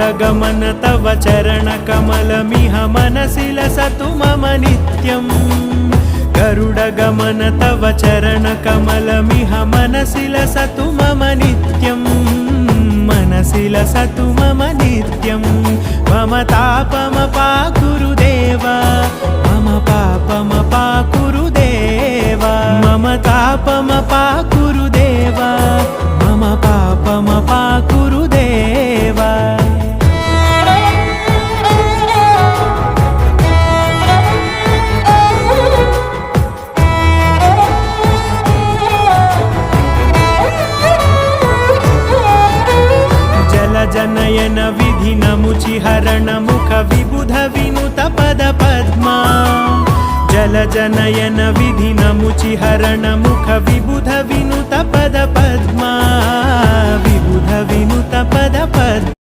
गरुडगमन तव चरणकमलमिह मनसि लसतु मम नित्यम् गरुडगमन तव चरणकमलमिह मनसि लसतु मम नित्यम् मनसि लसतु मम नित्यम् मम तापमपाकुरुदेव मम पापमपाकुरुदेव मम तापमपाकुरुदेव मम पापमपाकुरुदेव जनयन विधिनमुचिहरण मुख विबुध विनुत पद पद्मा जलजनयन विधिनमुचिहरण मुख विबुध विनुत पद पद्मा विबुध विनुत पद पद्मा